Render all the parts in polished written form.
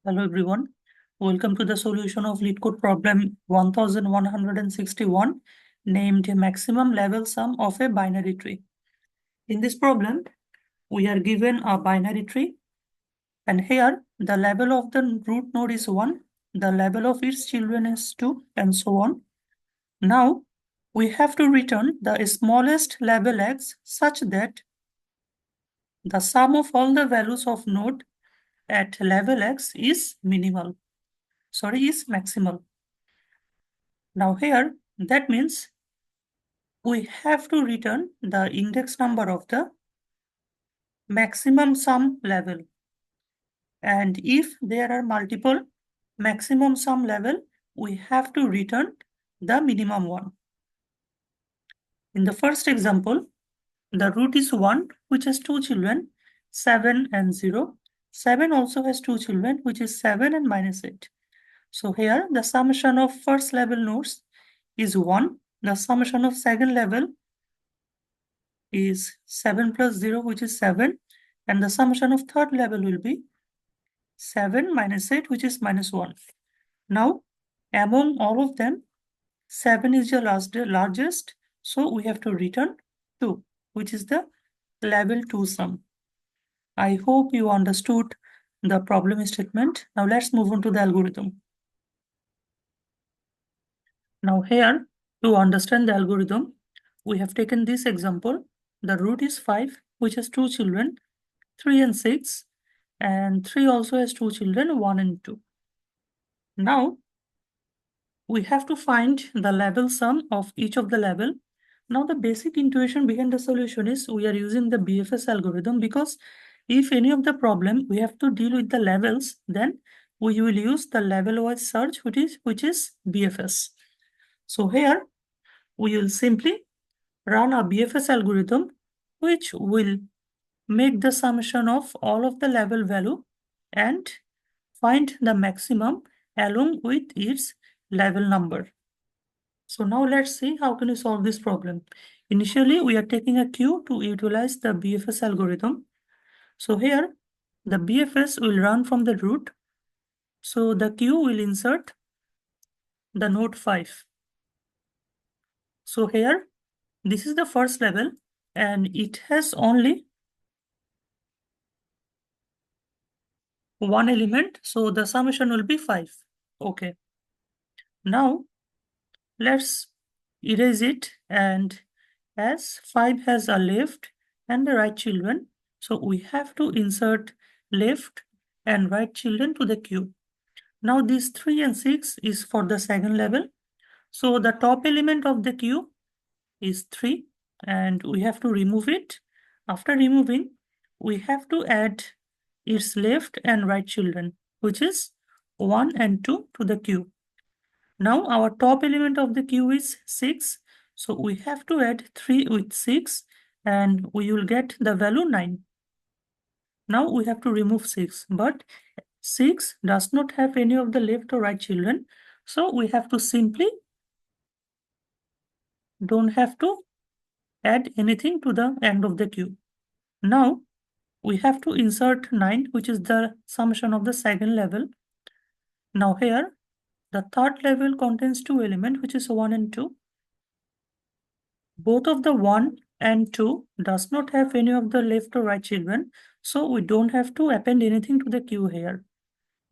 Hello everyone. Welcome to the solution of LeetCode problem 1161 named maximum level sum of a binary tree. In this problem, we are given a binary tree and here the level of the root node is 1, the level of its children is 2 and so on. Now we have to return the smallest level x such that the sum of all the values of node at level x is maximal. Now here, that means we have to return the index number of the maximum sum level. And if there are multiple maximum sum level, we have to return the minimum one. In the first example, the root is 1, which has two children, 7 and 0. 7 also has two children, which is 7 and minus 8. So here, the summation of first level nodes is 1. The summation of second level is 7 plus 0, which is 7. And the summation of third level will be 7 minus 8, which is minus 1. Now, among all of them, 7 is the largest. So we have to return 2, which is the level 2 sum. I hope you understood the problem statement. Now let's move on to the algorithm. Now here, to understand the algorithm, we have taken this example. The root is 5, which has two children, 3 and 6. And 3 also has two children, 1 and 2. Now, we have to find the level sum of each of the level. Now, the basic intuition behind the solution is we are using the BFS algorithm because if any of the problem we have to deal with the levels, then we will use the level-wise search, which is BFS. So here, we will simply run a BFS algorithm, which will make the summation of all of the level value and find the maximum along with its level number. So now let's see how can we solve this problem. Initially, we are taking a queue to utilize the BFS algorithm. So here, the BFS will run from the root. So the queue will insert the node 5. So here, this is the first level and it has only one element. So the summation will be 5. Okay. Now, let's erase it, and as 5 has a left and the right children, so we have to insert left and right children to the queue. Now this 3 and 6 is for the second level. So the top element of the queue is 3 and we have to remove it. After removing, we have to add its left and right children, which is 1 and 2 to the queue. Now our top element of the queue is 6. So we have to add 3 with 6 and we will get the value 9. Now we have to remove 6, but 6 does not have any of the left or right children. So we have to simply don't have to add anything to the end of the queue. Now we have to insert 9, which is the summation of the second level. Now here, the third level contains two elements, which is 1 and 2. Both of the 1 and 2 does not have any of the left or right children. So we don't have to append anything to the queue here.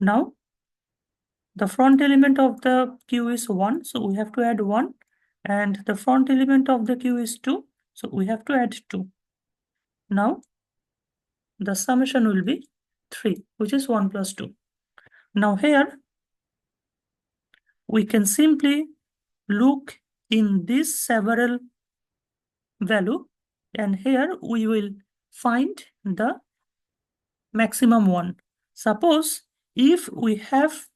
Now, the front element of the queue is 1. So we have to add 1. And the front element of the queue is 2. So we have to add 2. Now, the summation will be 3, which is 1 plus 2. Now here, we can simply look in this several value, and here we will find the maximum one. Suppose if we have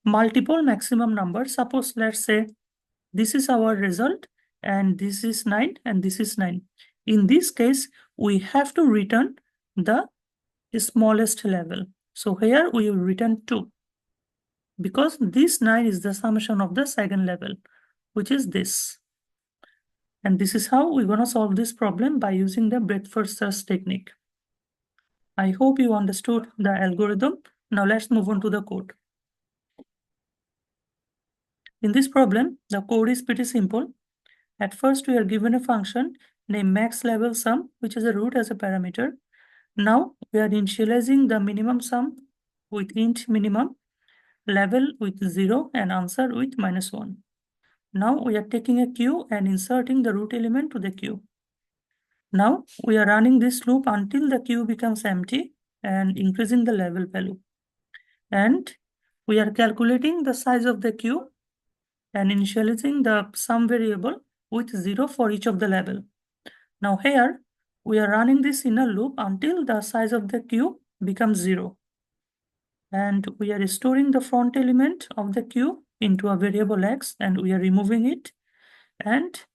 multiple maximum numbers, suppose let's say this is our result and this is 9 and this is 9. In this case, we have to return the smallest level. So here we will return 2 because this 9 is the summation of the second level, which is this. And this is how we're going to solve this problem by using the breadth first search technique. I hope you understood the algorithm. Now let's move on to the code. In this problem, the code is pretty simple. At first, we are given a function named max level sum, which is a root as a parameter. Now we are initializing the minimum sum with int minimum, level with 0, and answer with -1. Now we are taking a queue and inserting the root element to the queue. Now we are running this loop until the queue becomes empty and increasing the level value. And we are calculating the size of the queue and initializing the sum variable with 0 for each of the level. Now here, we are running this inner loop until the size of the queue becomes 0. And we are storing the front element of the queue into a variable x, and we are removing it. And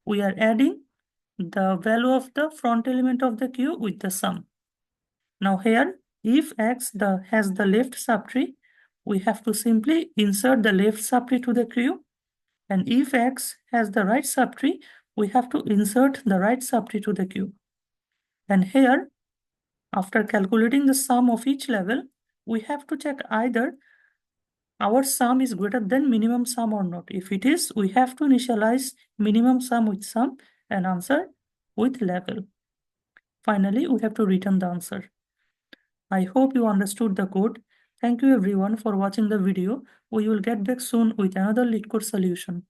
we are adding the value of the front element of the queue with the sum. Now here, if x has the left subtree, we have to simply insert the left subtree to the queue. And if x has the right subtree, we have to insert the right subtree to the queue. And here, after calculating the sum of each level, we have to check either our sum is greater than minimum sum or not. If it is, we have to initialize minimum sum with sum and answer with level. Finally, we have to return the answer. I hope you understood the code. Thank you everyone for watching the video. We will get back soon with another LeetCode solution.